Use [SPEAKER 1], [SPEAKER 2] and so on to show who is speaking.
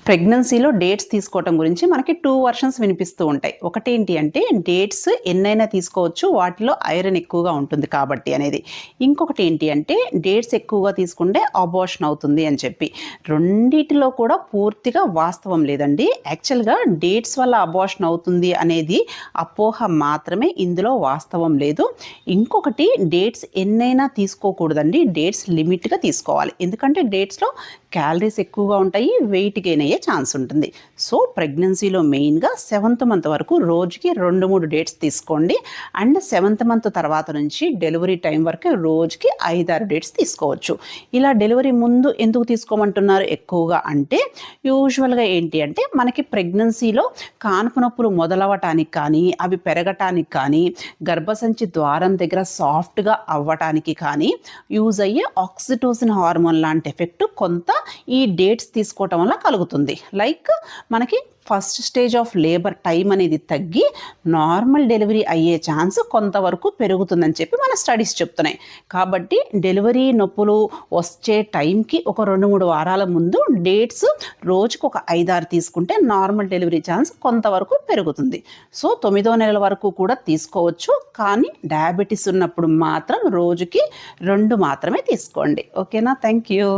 [SPEAKER 1] ప్రెగ్నెన్సీలో డేట్స్ తీసుకోవటం గురించి మనకి 2 వర్షన్స్ వినిపిస్తూ ఉంటాయి. ఒకటేంటి అంటే డేట్స్ ఎన్నైనా తీసుకోవచ్చు, వాటిలో ఐరన్ ఎక్కువగా ఉంటుంది కాబట్టి అనేది. ఇంకొకటి ఏంటి అంటే డేట్స్ ఎక్కువగా తీసుకుంటే అబార్షన్ అవుతుంది అని చెప్పి. రెండిటిలో కూడా పూర్తిగా వాస్తవం లేదండి. యాక్చువల్గా డేట్స్ వల్ల అబార్షన్ అవుతుంది అనేది అపోహ మాత్రమే, ఇందులో వాస్తవం లేదు. ఇంకొకటి డేట్స్ ఎన్నైనా తీసుకోకూడదండి, డేట్స్ లిమిట్గా తీసుకోవాలి. ఎందుకంటే డేట్స్లో క్యాలరీస్ ఎక్కువగా ఉంటాయి, వెయిట్ గెయిన్ అయ్యే ఛాన్స్ ఉంటుంది. సో ప్రెగ్నెన్సీలో మెయిన్గా 7th మంత్ వరకు రోజుకి 2-3 డేట్స్ తీసుకోండి. అండ్ 7th మంత్ తర్వాత నుంచి డెలివరీ టైం వరకు రోజుకి 5-6 డేట్స్ తీసుకోవచ్చు. ఇలా డెలివరీ ముందు ఎందుకు తీసుకోమంటున్నారు ఎక్కువగా అంటే, యూజువల్గా ఏంటి అంటే మనకి ప్రెగ్నెన్సీలో కాన్పు నొప్పులు మొదలవటానికి కానీ, అవి పెరగటానికి కానీ, గర్భసంచి ద్వారం దగ్గర సాఫ్ట్గా అవ్వటానికి కానీ యూజ్ అయ్యే ఆక్సిటోసిన్ హార్మోన్ లాంటి ఎఫెక్ట్ కొంత ఈ డేట్స్ తీసుకోవటం వల్ల కలుగుతుంది. లైక్ మనకి first stage of labour time అనేది తగ్గి నార్మల్ డెలివరీ అయ్యే ఛాన్స్ కొంతవరకు పెరుగుతుందని చెప్పి మన స్టడీస్ చెప్తున్నాయి. కాబట్టి డెలివరీ నొప్పులు వచ్చే టైంకి ఒక 2-3 వారాల ముందు డేట్స్ రోజుకు ఒక 5-6 తీసుకుంటే నార్మల్ డెలివరీ ఛాన్స్ కొంతవరకు పెరుగుతుంది. సో 9వ నెలల వరకు కూడా తీసుకోవచ్చు, కానీ డయాబెటీస్ ఉన్నప్పుడు మాత్రం రోజుకి 2 మాత్రమే తీసుకోండి. ఓకేనా? Thank you.